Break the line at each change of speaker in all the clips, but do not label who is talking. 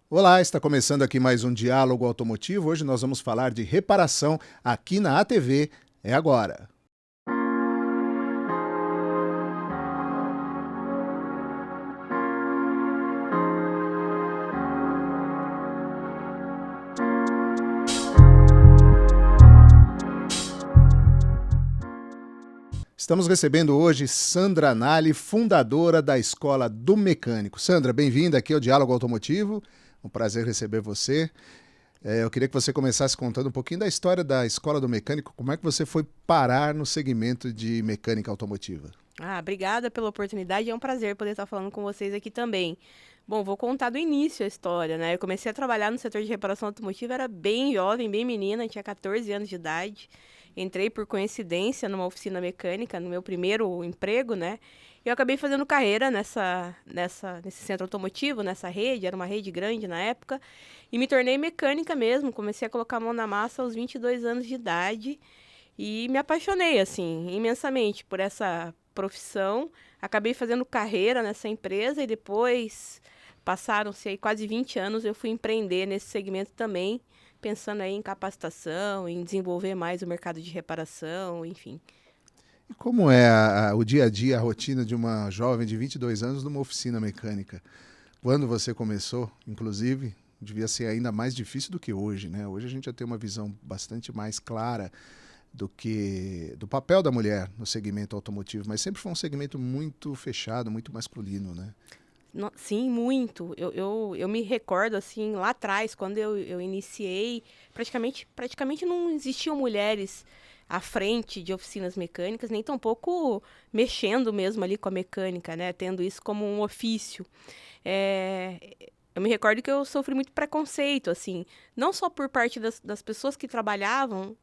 Olá, está começando aqui mais um Diálogo Automotivo. Hoje nós vamos falar de reparação aqui na ATV. É agora. Estamos recebendo hoje Sandra Nali, fundadora da Escola do Mecânico. Sandra, bem-vinda aqui ao Diálogo Automotivo. Um prazer receber você. Eu queria que você começasse contando um pouquinho da história da Escola do Mecânico. Como é que você foi parar no segmento de mecânica automotiva?
Obrigada pela oportunidade. É um prazer poder estar falando com vocês aqui também. Bom, vou contar do início a história, né? Eu comecei a trabalhar no setor de reparação automotiva, era bem jovem, bem menina, tinha 14 anos de idade. Entrei por coincidência numa oficina mecânica, no meu primeiro emprego, né? E eu acabei fazendo carreira nesse centro automotivo, nessa rede, era uma rede grande na época, e me tornei mecânica mesmo. Comecei a colocar a mão na massa aos 22 anos de idade. E me apaixonei, assim, imensamente por essa profissão. Acabei fazendo carreira nessa empresa e depois, passaram-se aí quase 20 anos, eu fui empreender nesse segmento também, pensando aí em capacitação, em desenvolver mais o mercado de reparação, enfim.
E como é o dia a dia, a rotina de uma jovem de 22 anos numa oficina mecânica? Quando você começou, inclusive, devia ser ainda mais difícil do que hoje, né? Hoje a gente já tem uma visão bastante mais clara do papel da mulher no segmento automotivo, mas sempre foi um segmento muito fechado, muito masculino, né?
Sim, muito. Eu me recordo, assim, lá atrás, quando eu iniciei, praticamente não existiam mulheres à frente de oficinas mecânicas, nem tampouco mexendo mesmo ali com a mecânica, né? Tendo isso como um ofício. É, eu me recordo que eu sofri muito preconceito, assim, não só por parte das pessoas que trabalhavam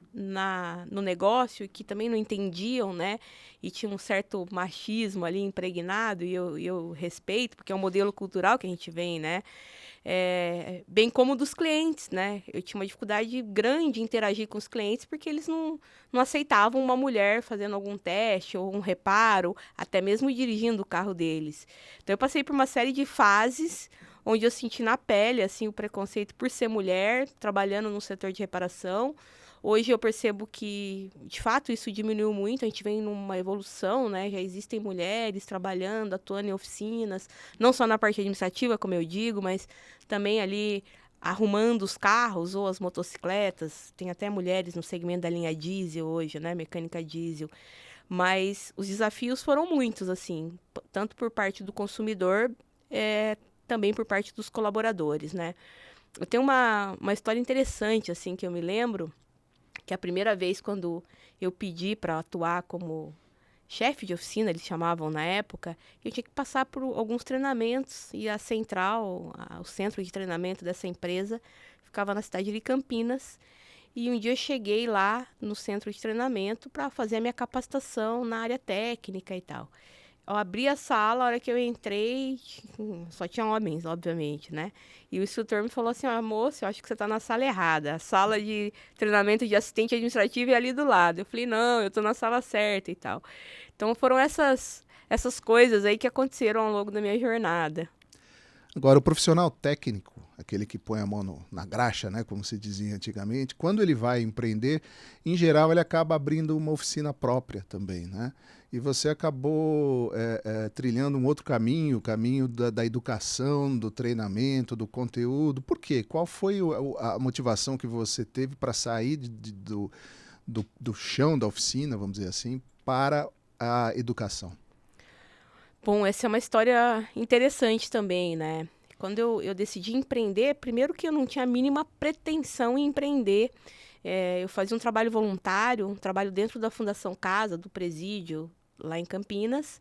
no negócio, que também não entendiam, né? E tinha um certo machismo ali impregnado, e eu respeito, porque é um modelo cultural que a gente vem, né? Bem como dos clientes, né? Eu tinha uma dificuldade grande em interagir com os clientes, porque eles não aceitavam uma mulher fazendo algum teste ou um reparo, até mesmo dirigindo o carro deles. Então eu passei por uma série de fases onde eu senti na pele assim o preconceito por ser mulher, trabalhando no setor de reparação. Hoje eu percebo que, de fato, isso diminuiu muito. A gente vem numa evolução, né? Já existem mulheres trabalhando, atuando em oficinas, não só na parte administrativa, como eu digo, mas também ali arrumando os carros ou as motocicletas. Tem até mulheres no segmento da linha diesel hoje, né? Mecânica diesel. Mas os desafios foram muitos, assim, tanto por parte do consumidor, também por parte dos colaboradores, né? Eu tenho uma história interessante, assim, que eu me lembro, que a primeira vez quando eu pedi para atuar como chefe de oficina, eles chamavam na época, eu tinha que passar por alguns treinamentos e a central, o centro de treinamento dessa empresa ficava na cidade de Campinas. E um dia eu cheguei lá no centro de treinamento para fazer a minha capacitação na área técnica e tal. Eu abri a sala, a hora que eu entrei, só tinha homens, obviamente, né? E o instrutor me falou assim, moça, eu acho que você está na sala errada. A sala de treinamento de assistente administrativo é ali do lado. Eu falei, não, eu estou na sala certa e tal. Então foram essas coisas aí que aconteceram ao longo da minha jornada.
Agora, o profissional técnico, aquele que põe a mão na graxa, né, como se dizia antigamente, quando ele vai empreender, em geral ele acaba abrindo uma oficina própria também, né? E você acabou trilhando um outro caminho, o caminho da educação, do treinamento, do conteúdo. Por quê? Qual foi a motivação que você teve para sair do chão da oficina, vamos dizer assim, para a educação?
Bom, essa é uma história interessante também, né? Quando eu decidi empreender, primeiro que eu não tinha a mínima pretensão em empreender. Eu fazia um trabalho voluntário, um trabalho dentro da Fundação Casa, do presídio, lá em Campinas.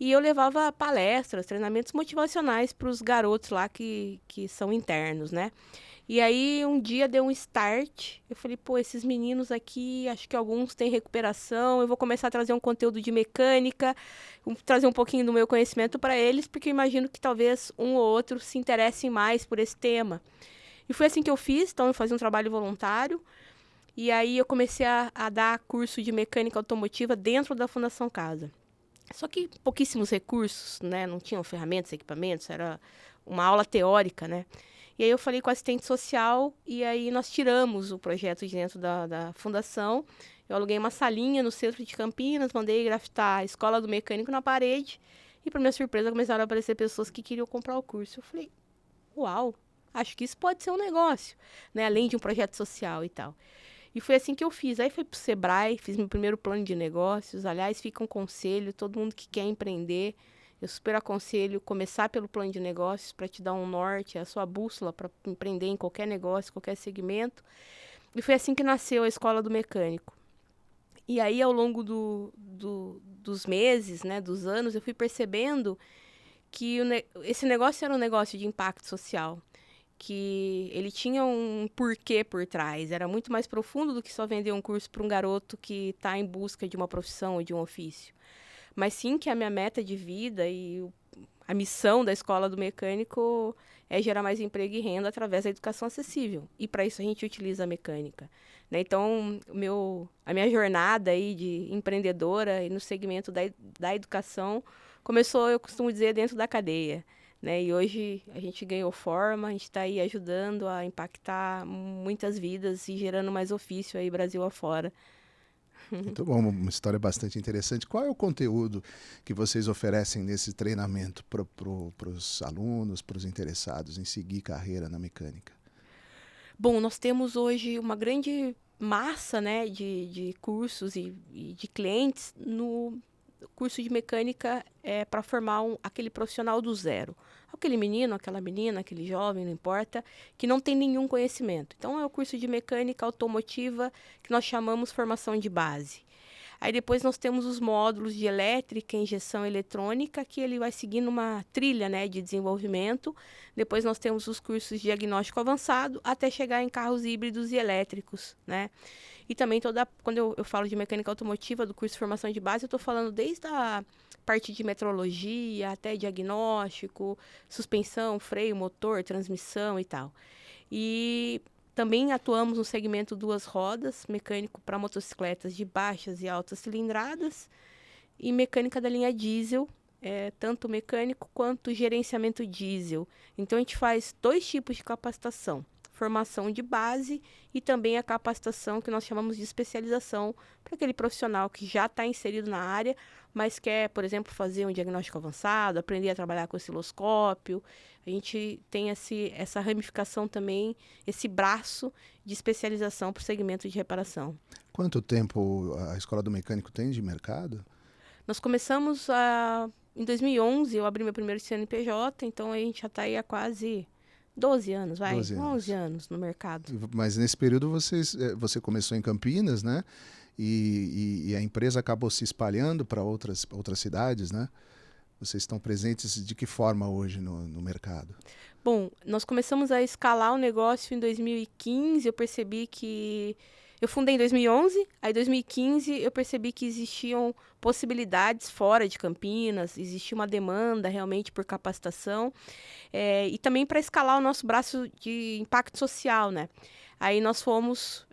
E eu levava palestras, treinamentos motivacionais para os garotos lá que são internos, né? E aí um dia deu um start. Eu falei, pô, esses meninos aqui, acho que alguns têm recuperação. Eu vou começar a trazer um conteúdo de mecânica, trazer um pouquinho do meu conhecimento para eles, porque eu imagino que talvez um ou outro se interessem mais por esse tema. E foi assim que eu fiz. Então eu fazia um trabalho voluntário. E aí eu comecei a dar curso de mecânica automotiva dentro da Fundação Casa. Só que pouquíssimos recursos, né? Não tinham ferramentas, equipamentos, era uma aula teórica, né? E aí eu falei com a assistente social e aí nós tiramos o projeto de dentro da fundação. Eu aluguei uma salinha no centro de Campinas, mandei grafitar a Escola do Mecânico na parede e, para minha surpresa, começaram a aparecer pessoas que queriam comprar o curso. Eu falei, uau, acho que isso pode ser um negócio, né? Além de um projeto social e tal. E foi assim que eu fiz. Aí fui pro Sebrae, fiz meu primeiro plano de negócios. Aliás, fica um conselho, todo mundo que quer empreender, eu super aconselho começar pelo plano de negócios para te dar um norte, a sua bússola para empreender em qualquer negócio, qualquer segmento. E foi assim que nasceu a Escola do Mecânico. E aí, ao longo dos meses, né, dos anos, eu fui percebendo que esse negócio era um negócio de impacto social, que ele tinha um porquê por trás, era muito mais profundo do que só vender um curso para um garoto que está em busca de uma profissão ou de um ofício. Mas sim que a minha meta de vida e a missão da Escola do Mecânico é gerar mais emprego e renda através da educação acessível. E para isso a gente utiliza a mecânica. Né? Então, a minha jornada aí de empreendedora e no segmento da educação começou, eu costumo dizer, dentro da cadeia. Né? E hoje a gente ganhou forma, a gente está aí ajudando a impactar muitas vidas e gerando mais ofício aí Brasil afora.
Muito bom, uma história bastante interessante. Qual é o conteúdo que vocês oferecem nesse treinamento para os alunos, para os interessados em seguir carreira na mecânica?
Bom, nós temos hoje uma grande massa, né, de cursos e de clientes no curso de mecânica para formar aquele profissional do zero. Aquele menino, aquela menina, aquele jovem, não importa, que não tem nenhum conhecimento. Então, é o curso de mecânica automotiva que nós chamamos formação de base. Aí depois nós temos os módulos de elétrica, injeção eletrônica, que ele vai seguindo uma trilha, né, de desenvolvimento. Depois nós temos os cursos de diagnóstico avançado, até chegar em carros híbridos e elétricos, né? E também quando eu falo de mecânica automotiva, do curso de formação de base, eu estou falando desde a parte de metrologia até diagnóstico, suspensão, freio, motor, transmissão e tal. E também atuamos no segmento duas rodas, mecânico para motocicletas de baixas e altas cilindradas e mecânica da linha diesel, tanto mecânico quanto gerenciamento diesel. Então, a gente faz 2 tipos de capacitação. Formação de base e também a capacitação que nós chamamos de especialização para aquele profissional que já está inserido na área, mas quer, por exemplo, fazer um diagnóstico avançado, aprender a trabalhar com osciloscópio. A gente tem essa ramificação também, esse braço de especialização para o segmento de reparação.
Quanto tempo a Escola do Mecânico tem de mercado?
Nós começamos em 2011, eu abri meu primeiro CNPJ, então a gente já está aí há quase 12 anos, 11 anos no mercado.
Mas nesse período você começou em Campinas, né? E a empresa acabou se espalhando para outras cidades, né? Vocês estão presentes de que forma hoje no mercado?
Bom, nós começamos a escalar o negócio em 2015, eu percebi que... Eu fundei em 2011, aí em 2015 eu percebi que existiam possibilidades fora de Campinas, existia uma demanda realmente por capacitação e também para escalar o nosso braço de impacto social, né? Aí nós fomos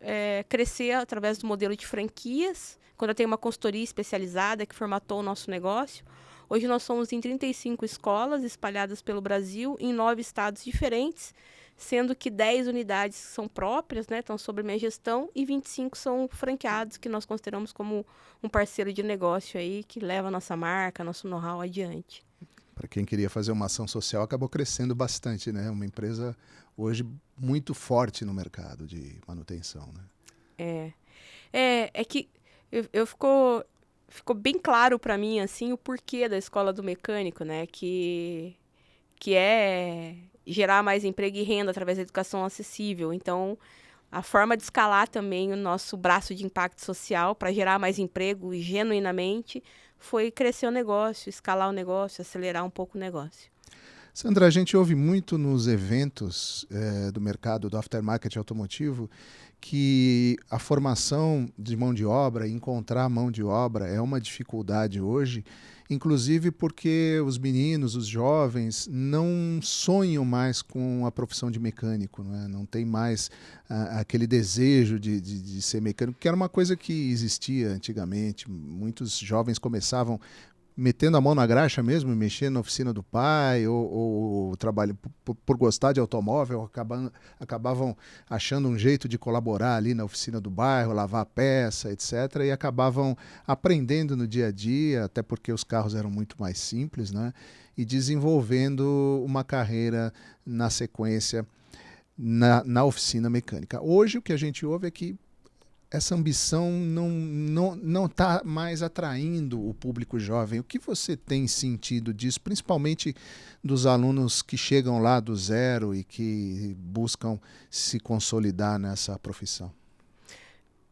crescer através do modelo de franquias, quando eu tenho uma consultoria especializada que formatou o nosso negócio. Hoje nós somos em 35 escolas espalhadas pelo Brasil, em 9 estados diferentes, sendo que 10 unidades são próprias, né, estão sob minha gestão, e 25 são franqueados, que nós consideramos como um parceiro de negócio aí, que leva a nossa marca, nosso know-how adiante.
Para quem queria fazer uma ação social, acabou crescendo bastante, né? Uma empresa hoje muito forte no mercado de manutenção, né?
É que ficou bem claro para mim, assim, o porquê da Escola do Mecânico, né, que é gerar mais emprego e renda através da educação acessível. Então, a forma de escalar também o nosso braço de impacto social para gerar mais emprego genuinamente foi crescer o negócio, escalar o negócio, acelerar um pouco o negócio.
Sandra, a gente ouve muito nos eventos do mercado do aftermarket automotivo que a formação de mão de obra, encontrar mão de obra é uma dificuldade hoje, inclusive porque os meninos, os jovens, não sonham mais com a profissão de mecânico, não é? Não tem mais aquele desejo de ser mecânico, que era uma coisa que existia antigamente. Muitos jovens começavam metendo a mão na graxa mesmo, mexendo na oficina do pai, ou trabalho por gostar de automóvel, acabavam achando um jeito de colaborar ali na oficina do bairro, lavar a peça, etc. E acabavam aprendendo no dia a dia, até porque os carros eram muito mais simples, né? E desenvolvendo uma carreira na sequência na oficina mecânica. Hoje o que a gente ouve é que essa ambição não está mais atraindo o público jovem. O que você tem sentido disso, principalmente dos alunos que chegam lá do zero e que buscam se consolidar nessa profissão?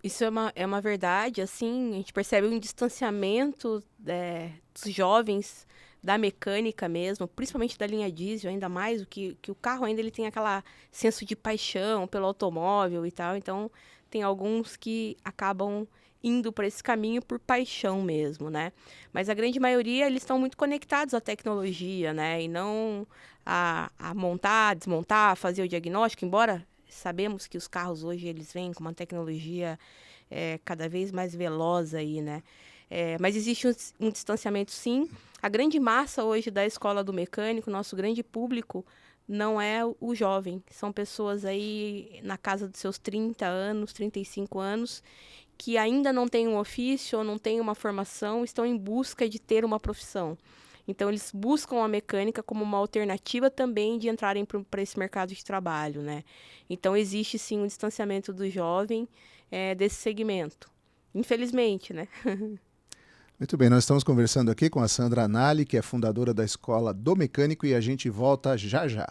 Isso é uma verdade, assim, a gente percebe um distanciamento dos jovens da mecânica mesmo, principalmente da linha diesel, ainda mais que o carro ainda ele tem aquela senso de paixão pelo automóvel e tal, então tem alguns que acabam indo para esse caminho por paixão mesmo, né? Mas a grande maioria, eles estão muito conectados à tecnologia, né? E não a montar, desmontar, fazer o diagnóstico, embora sabemos que os carros hoje, eles vêm com uma tecnologia cada vez mais veloz aí, né? Mas existe um distanciamento, sim. A grande massa hoje da escola do mecânico, nosso grande público, não é o jovem. São pessoas aí na casa dos seus 30 anos, 35 anos, que ainda não têm um ofício ou não têm uma formação, estão em busca de ter uma profissão. Então, eles buscam a mecânica como uma alternativa também de entrarem para esse mercado de trabalho, né? Então, existe sim um distanciamento do jovem desse segmento. Infelizmente, né?
Muito bem, nós estamos conversando aqui com a Sandra Anali, que é fundadora da Escola do Mecânico, e a gente volta já já.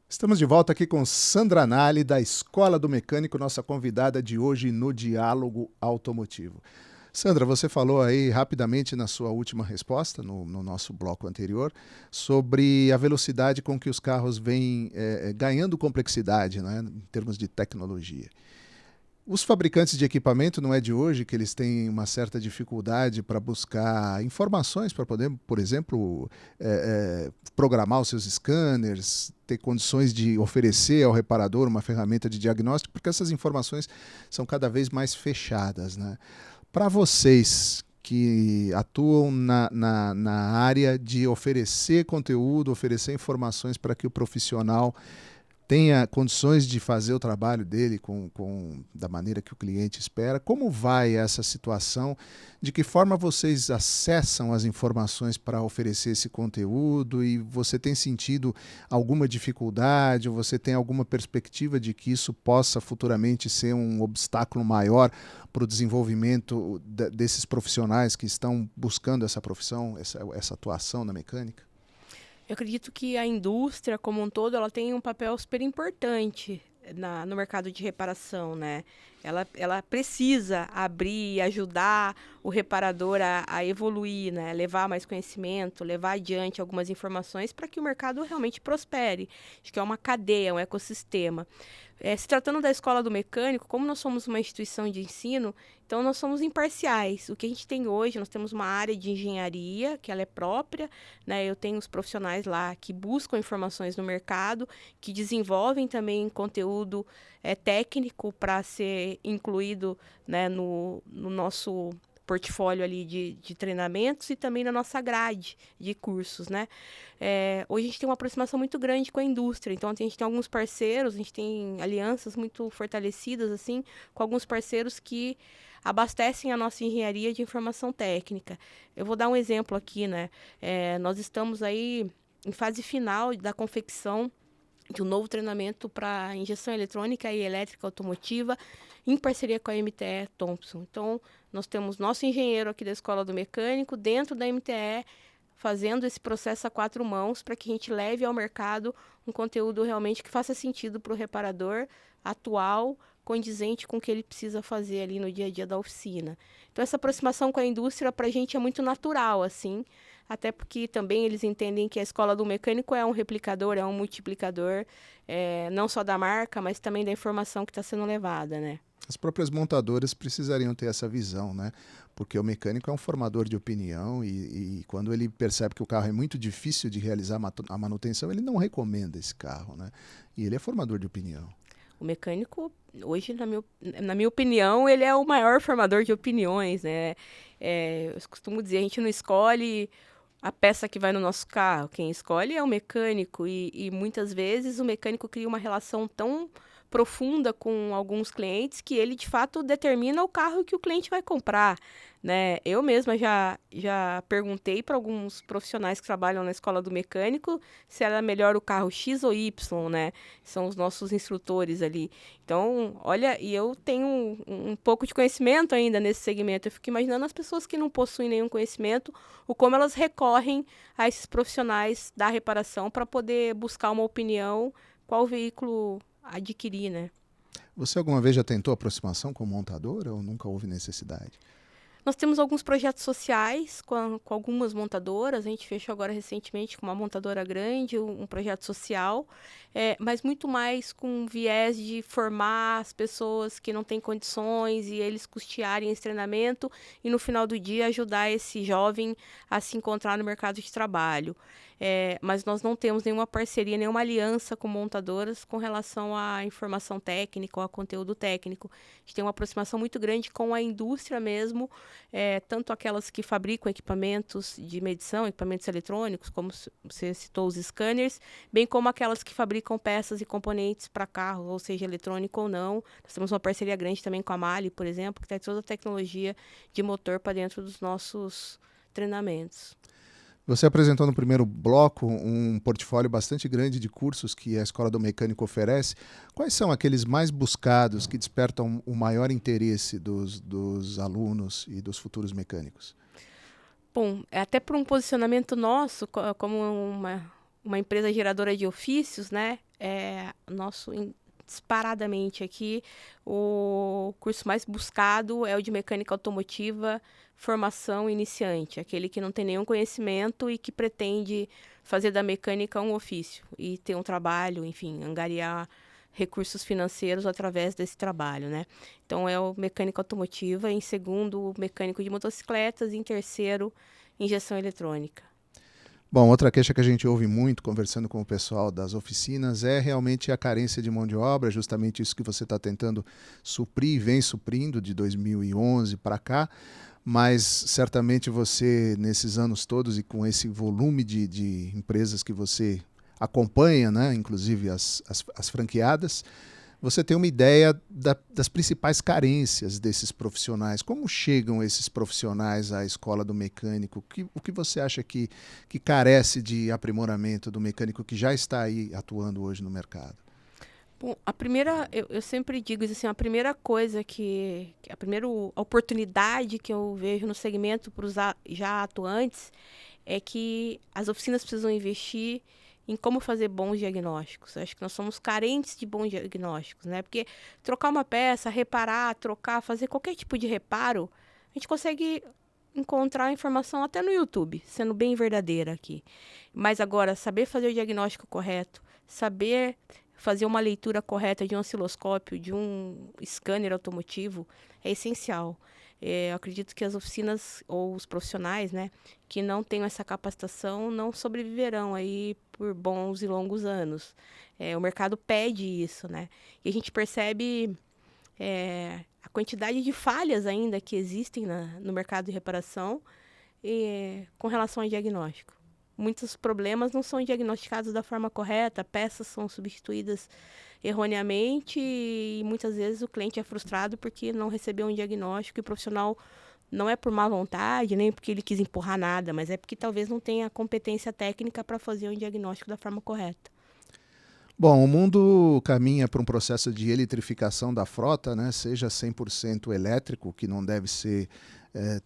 Estamos de volta aqui com Sandra Anali, da Escola do Mecânico, nossa convidada de hoje no Diálogo Automotivo. Sandra, você falou aí rapidamente na sua última resposta, no nosso bloco anterior, sobre a velocidade com que os carros vêm ganhando complexidade, né, em termos de tecnologia. Os fabricantes de equipamento não é de hoje que eles têm uma certa dificuldade para buscar informações para poder, por exemplo, programar os seus scanners, ter condições de oferecer ao reparador uma ferramenta de diagnóstico, porque essas informações são cada vez mais fechadas, né? Para vocês que atuam na área de oferecer conteúdo, oferecer informações para que o profissional tenha condições de fazer o trabalho dele da maneira que o cliente espera. Como vai essa situação? De que forma vocês acessam as informações para oferecer esse conteúdo? E você tem sentido alguma dificuldade? Ou você tem alguma perspectiva de que isso possa futuramente ser um obstáculo maior para o desenvolvimento desses profissionais que estão buscando essa profissão, essa atuação na mecânica?
Eu acredito que a indústria como um todo, ela tem um papel super importante no mercado de reparação, né? Ela precisa abrir e ajudar o reparador a evoluir, né? Levar mais conhecimento, levar adiante algumas informações para que o mercado realmente prospere. Acho que é uma cadeia, um ecossistema. Se tratando da Escola do Mecânico, como nós somos uma instituição de ensino, então nós somos imparciais. O que a gente tem hoje, nós temos uma área de engenharia, que ela é própria, né? Eu tenho os profissionais lá que buscam informações no mercado, que desenvolvem também conteúdo técnico para ser incluído, né, no nosso portfólio ali de treinamentos e também na nossa grade de cursos, né? Hoje a gente tem uma aproximação muito grande com a indústria, então a gente tem alguns parceiros, a gente tem alianças muito fortalecidas, assim, com alguns parceiros que abastecem a nossa engenharia de informação técnica. Eu vou dar um exemplo aqui, né? Nós estamos aí em fase final da confecção de um novo treinamento para injeção eletrônica e elétrica automotiva, em parceria com a MTE Thompson. Então, nós temos nosso engenheiro aqui da Escola do Mecânico, dentro da MTE, fazendo esse processo a 4 mãos, para que a gente leve ao mercado um conteúdo realmente que faça sentido para o reparador atual, condizente com o que ele precisa fazer ali no dia a dia da oficina. Então, essa aproximação com a indústria, para a gente, é muito natural, assim, até porque também eles entendem que a Escola do Mecânico é um replicador, é um multiplicador, não só da marca, mas também da informação que está sendo levada, né?
As próprias montadoras precisariam ter essa visão, né? Porque o mecânico é um formador de opinião e quando ele percebe que o carro é muito difícil de realizar a manutenção, ele não recomenda esse carro, né? E ele é formador de opinião.
O mecânico, hoje, na minha opinião, ele é o maior formador de opiniões, né? Eu costumo dizer, a gente não escolhe a peça que vai no nosso carro. Quem escolhe é o mecânico e muitas vezes o mecânico cria uma relação tão profunda com alguns clientes que ele, de fato, determina o carro que o cliente vai comprar, né? Eu mesma já perguntei para alguns profissionais que trabalham na Escola do Mecânico se era melhor o carro X ou Y, né? São os nossos instrutores ali. Então, olha, e eu tenho um pouco de conhecimento ainda nesse segmento. Eu fico imaginando as pessoas que não possuem nenhum conhecimento, o como elas recorrem a esses profissionais da reparação para poder buscar uma opinião, qual veículo adquirir, né?
Você alguma vez já tentou aproximação com montadora ou nunca houve necessidade?
Nós temos alguns projetos sociais com algumas montadoras. A gente fechou agora recentemente com uma montadora grande, um projeto social, mas muito mais com viés de formar as pessoas que não têm condições e eles custearem esse treinamento e no final do dia ajudar esse jovem a se encontrar no mercado de trabalho. Mas nós não temos nenhuma parceria, nenhuma aliança com montadoras com relação à informação técnica ou a conteúdo técnico. A gente tem uma aproximação muito grande com a indústria mesmo, tanto aquelas que fabricam equipamentos de medição, equipamentos eletrônicos, como você citou os scanners, bem como aquelas que fabricam peças e componentes para carro, ou seja, eletrônico ou não. Nós temos uma parceria grande também com a Mali, por exemplo, que traz toda a tecnologia de motor para dentro dos nossos treinamentos.
Você apresentou no primeiro bloco um portfólio bastante grande de cursos que a Escola do Mecânico oferece. Quais são aqueles mais buscados que despertam o maior interesse dos alunos e dos futuros mecânicos?
Bom, até por um posicionamento nosso, como uma empresa geradora de ofícios, né? Disparadamente aqui, o curso mais buscado é o de mecânica automotiva, formação iniciante, aquele que não tem nenhum conhecimento e que pretende fazer da mecânica um ofício e ter um trabalho, enfim, angariar recursos financeiros através desse trabalho, né? Então é o mecânica automotiva, em segundo, mecânico de motocicletas, e em terceiro, injeção eletrônica.
Bom, outra queixa que a gente ouve muito conversando com o pessoal das oficinas é realmente a carência de mão de obra, justamente isso que você está tentando suprir e vem suprindo de 2011 para cá, mas certamente você, nesses anos todos e com esse volume de empresas que você acompanha, né, inclusive as franqueadas, você tem uma ideia das principais carências desses profissionais. Como chegam esses profissionais à Escola do Mecânico? O que você acha que carece de aprimoramento do mecânico que já está aí atuando hoje no mercado?
Bom, eu sempre digo assim, a primeira coisa a primeira oportunidade que eu vejo no segmento para os já atuantes é que as oficinas precisam investir em como fazer bons diagnósticos. Acho que nós somos carentes de bons diagnósticos, né? Porque trocar uma peça, reparar, trocar, fazer qualquer tipo de reparo, a gente consegue encontrar informação até no YouTube, sendo bem verdadeira aqui. Mas agora, saber fazer o diagnóstico correto, saber fazer uma leitura correta de um osciloscópio, de um scanner automotivo, é essencial. Eu acredito que as oficinas ou os profissionais, né, que não tenham essa capacitação não sobreviverão aí por bons e longos anos. O mercado pede isso, né? E a gente percebe a quantidade de falhas ainda que existem no mercado de reparação com relação ao diagnóstico. Muitos problemas não são diagnosticados da forma correta, peças são substituídas erroneamente e muitas vezes o cliente é frustrado porque não recebeu um diagnóstico e o profissional não é por má vontade, nem porque ele quis empurrar nada, mas é porque talvez não tenha competência técnica para fazer um diagnóstico da forma correta.
Bom, o mundo caminha para um processo de eletrificação da frota, né? Seja 100% elétrico, que não deve ser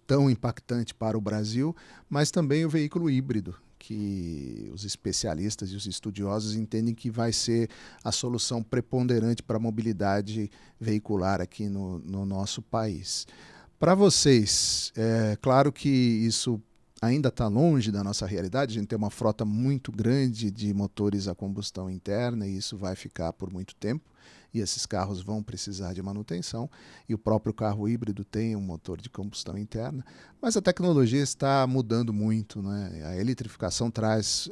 tão impactante para o Brasil, mas também o veículo híbrido, que os especialistas e os estudiosos entendem que vai ser a solução preponderante para a mobilidade veicular aqui no nosso país. Para vocês, é claro que isso ainda está longe da nossa realidade, a gente tem uma frota muito grande de motores a combustão interna e isso vai ficar por muito tempo e esses carros vão precisar de manutenção e o próprio carro híbrido tem um motor de combustão interna, mas a tecnologia está mudando muito, né? A eletrificação traz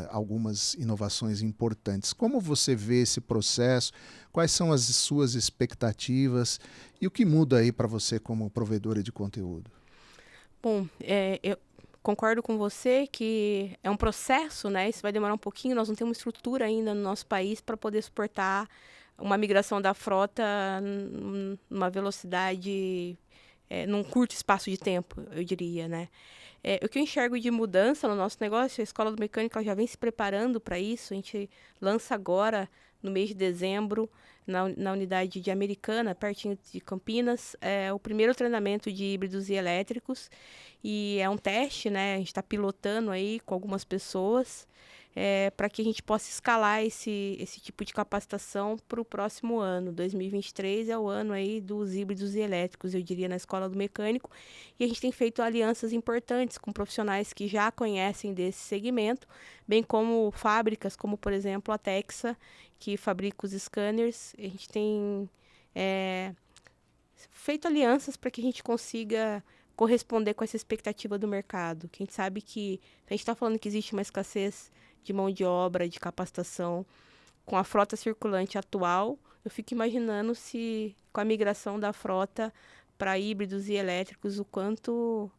algumas inovações importantes. Como você vê esse processo? Quais são as suas expectativas e o que muda aí para você como provedora de conteúdo?
Bom, eu concordo com você que é um processo, né? Isso vai demorar um pouquinho. Nós não temos estrutura ainda no nosso país para poder suportar uma migração da frota numa velocidade, num curto espaço de tempo, eu diria, né? O que eu enxergo de mudança no nosso negócio, a Escola do Mecânico ela já vem se preparando para isso. A gente lança agora, no mês de dezembro, na unidade de Americana, pertinho de Campinas, o primeiro treinamento de híbridos e elétricos. E é um teste, né? A gente está pilotando aí com algumas pessoas para que a gente possa escalar esse tipo de capacitação para o próximo ano. 2023 é o ano aí dos híbridos e elétricos, eu diria, na Escola do Mecânico. E a gente tem feito alianças importantes com profissionais que já conhecem desse segmento, bem como fábricas, como, por exemplo, a Texa, que fabrica os scanners. A gente tem feito alianças para que a gente consiga corresponder com essa expectativa do mercado. Que a gente sabe que a gente está falando que existe uma escassez de mão de obra, de capacitação. Com a frota circulante atual, eu fico imaginando se, com a migração da frota para híbridos e elétricos, o quanto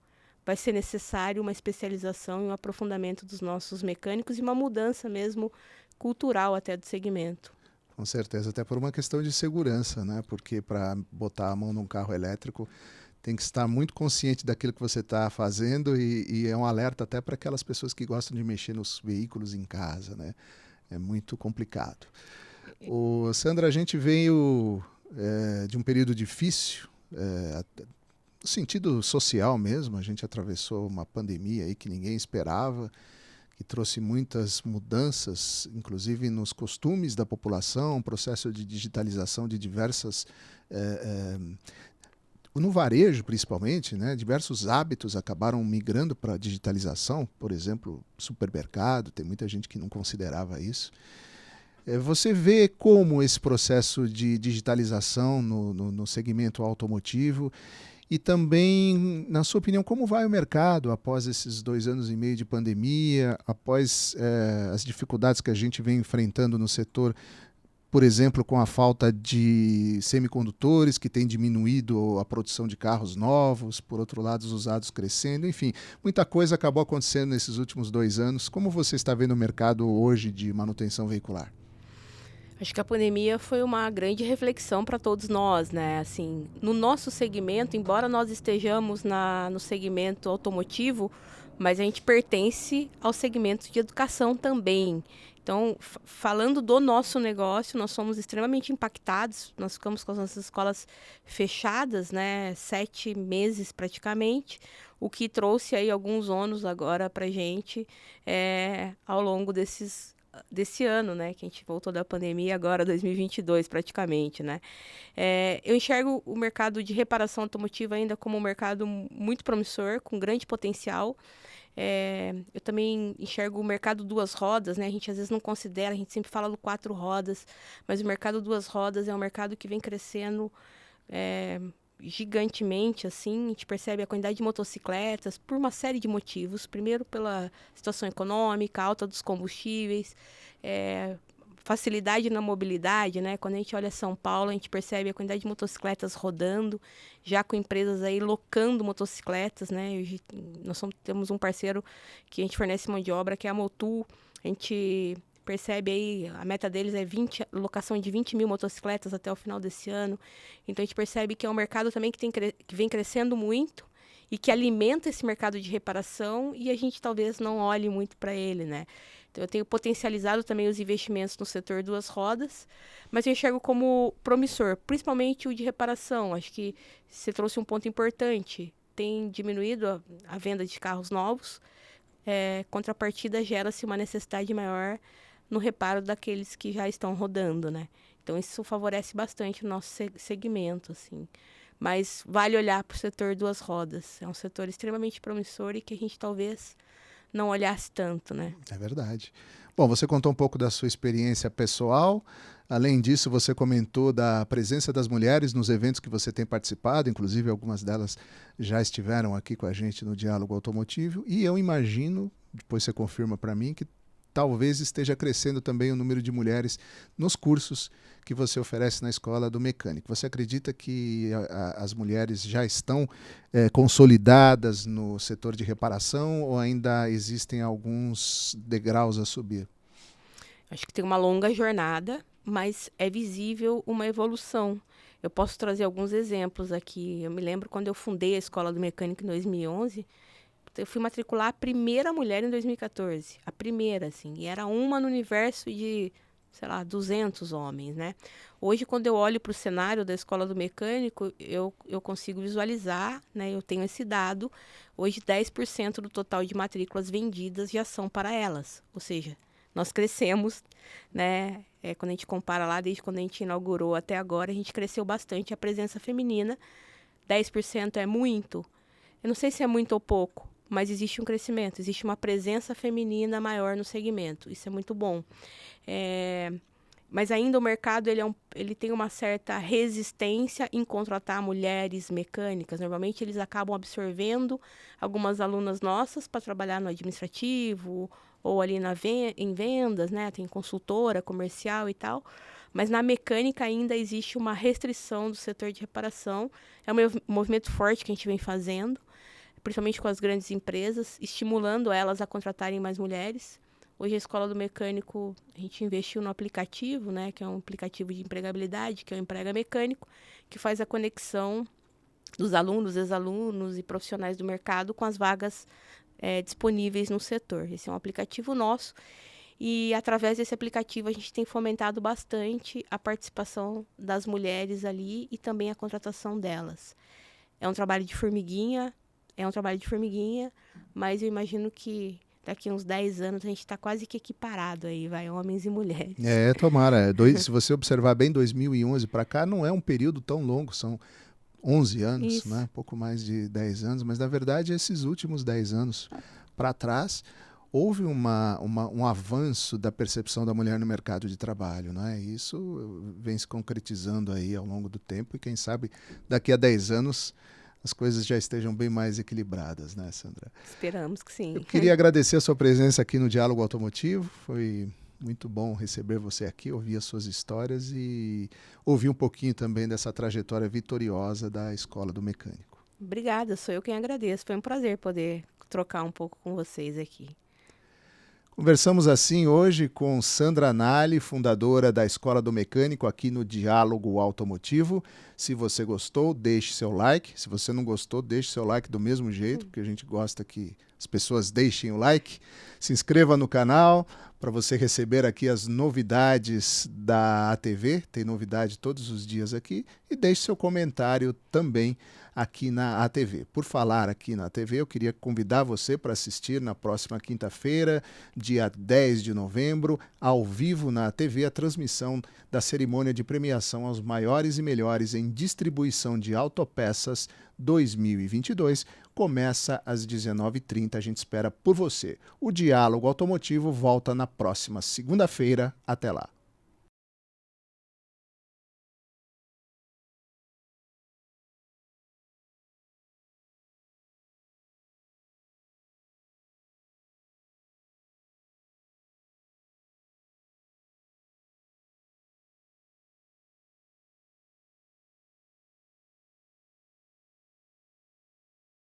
vai ser necessário uma especialização e um aprofundamento dos nossos mecânicos e uma mudança mesmo cultural até do segmento.
Com certeza, até por uma questão de segurança, né? Porque para botar a mão num carro elétrico tem que estar muito consciente daquilo que você está fazendo e é um alerta até para aquelas pessoas que gostam de mexer nos veículos em casa, né? É muito complicado. Sandra, a gente veio de um período difícil, no sentido social mesmo, a gente atravessou uma pandemia aí que ninguém esperava, que trouxe muitas mudanças, inclusive nos costumes da população, um processo de digitalização de diversas... no varejo, principalmente, né, diversos hábitos acabaram migrando para a digitalização. Por exemplo, supermercado, tem muita gente que não considerava isso. Você vê como esse processo de digitalização no segmento automotivo e também, na sua opinião, como vai o mercado após esses 2 anos e meio de pandemia, após as dificuldades que a gente vem enfrentando no setor, por exemplo, com a falta de semicondutores, que tem diminuído a produção de carros novos, por outro lado, os usados crescendo, enfim, muita coisa acabou acontecendo nesses últimos 2 anos. Como você está vendo o mercado hoje de manutenção veicular?
Acho que a pandemia foi uma grande reflexão para todos nós, né? Assim, no nosso segmento, embora nós estejamos no segmento automotivo, mas a gente pertence ao segmento de educação também. Então, falando do nosso negócio, nós somos extremamente impactados. Nós ficamos com as nossas escolas fechadas, né? 7 meses praticamente, o que trouxe aí alguns ônus agora para a gente ao longo desse ano, né, que a gente voltou da pandemia agora, 2022 praticamente, né. Eu enxergo o mercado de reparação automotiva ainda como um mercado muito promissor, com grande potencial. Eu também enxergo o mercado duas rodas, né, a gente às vezes não considera, a gente sempre fala do 4 rodas, mas o mercado duas rodas é um mercado que vem crescendo gigantemente, assim. A gente percebe a quantidade de motocicletas por uma série de motivos. Primeiro, pela situação econômica, alta dos combustíveis, facilidade na mobilidade, né? Quando a gente olha São Paulo, a gente percebe a quantidade de motocicletas rodando, já com empresas aí locando motocicletas, né? Temos um parceiro que a gente fornece mão de obra, que é a Motul. A gente percebe aí, a meta deles é locação de 20 mil motocicletas até o final desse ano. Então a gente percebe que é um mercado também que vem crescendo muito e que alimenta esse mercado de reparação, e a gente talvez não olhe muito para ele, né? Então eu tenho potencializado também os investimentos no setor duas rodas, mas eu enxergo como promissor, principalmente o de reparação. Acho que você trouxe um ponto importante. Tem diminuído a venda de carros novos, contrapartida gera-se uma necessidade maior no reparo daqueles que já estão rodando, né? Então isso favorece bastante o nosso segmento, assim. Mas vale olhar para o setor duas rodas. É um setor extremamente promissor e que a gente talvez não olhasse tanto, né?
É verdade. Bom, você contou um pouco da sua experiência pessoal. Além disso, você comentou da presença das mulheres nos eventos que você tem participado, inclusive algumas delas já estiveram aqui com a gente no Diálogo Automotivo. E eu imagino, depois você confirma para mim, que talvez esteja crescendo também o número de mulheres nos cursos que você oferece na Escola do Mecânico. Você acredita que as mulheres já estão consolidadas no setor de reparação ou ainda existem alguns degraus a subir?
Acho que tem uma longa jornada, mas é visível uma evolução. Eu posso trazer alguns exemplos aqui. Eu me lembro quando eu fundei a Escola do Mecânico em 2011, eu fui matricular a primeira mulher em 2014. A primeira, assim. E era uma no universo de, 200 homens, né? Hoje, quando eu olho para o cenário da Escola do Mecânico, eu consigo visualizar, né? Eu tenho esse dado. Hoje, 10% do total de matrículas vendidas já são para elas. Ou seja, nós crescemos, né? Quando a gente compara lá, desde quando a gente inaugurou até agora, a gente cresceu bastante a presença feminina. 10% é muito. Eu não sei se é muito ou pouco, mas existe um crescimento, existe uma presença feminina maior no segmento. Isso é muito bom. Mas ainda o mercado ele tem uma certa resistência em contratar mulheres mecânicas. Normalmente eles acabam absorvendo algumas alunas nossas para trabalhar no administrativo ou ali em vendas, né? Tem consultora comercial e tal. Mas na mecânica ainda existe uma restrição do setor de reparação. É um movimento forte que a gente vem fazendo, principalmente com as grandes empresas, estimulando elas a contratarem mais mulheres. Hoje a Escola do Mecânico, a gente investiu no aplicativo, né, que é um aplicativo de empregabilidade, que é o Emprega Mecânico, que faz a conexão dos alunos, ex-alunos e profissionais do mercado com as vagas disponíveis no setor. Esse é um aplicativo nosso e, através desse aplicativo, a gente tem fomentado bastante a participação das mulheres ali e também a contratação delas. É um trabalho de formiguinha, mas eu imagino que daqui a uns 10 anos a gente está quase que equiparado aí, homens e mulheres.
Tomara. Se você observar bem, 2011 para cá não é um período tão longo, são 11 anos, né? Pouco mais de 10 anos, mas na verdade esses últimos 10 anos para trás houve um avanço da percepção da mulher no mercado de trabalho, né? E isso vem se concretizando aí ao longo do tempo e quem sabe daqui a 10 anos as coisas já estejam bem mais equilibradas, né, Sandra?
Esperamos que sim.
Eu queria agradecer a sua presença aqui no Diálogo Automotivo. Foi muito bom receber você aqui, ouvir as suas histórias e ouvir um pouquinho também dessa trajetória vitoriosa da Escola do Mecânico.
Obrigada, sou eu quem agradeço. Foi um prazer poder trocar um pouco com vocês aqui.
Conversamos assim hoje com Sandra Nali, fundadora da Escola do Mecânico, aqui no Diálogo Automotivo. Se você gostou, deixe seu like. Se você não gostou, deixe seu like do mesmo jeito, porque a gente gosta que as pessoas deixem o like. Se inscreva no canal para você receber aqui as novidades da ATV. Tem novidade todos os dias aqui. E deixe seu comentário também aqui na ATV. Por falar aqui na ATV, eu queria convidar você para assistir na próxima quinta-feira, dia 10 de novembro, ao vivo na ATV, a transmissão da cerimônia de premiação aos maiores e melhores em distribuição de autopeças 2022. Começa às 19h30, a gente espera por você. O Diálogo Automotivo volta na próxima segunda-feira. Até lá.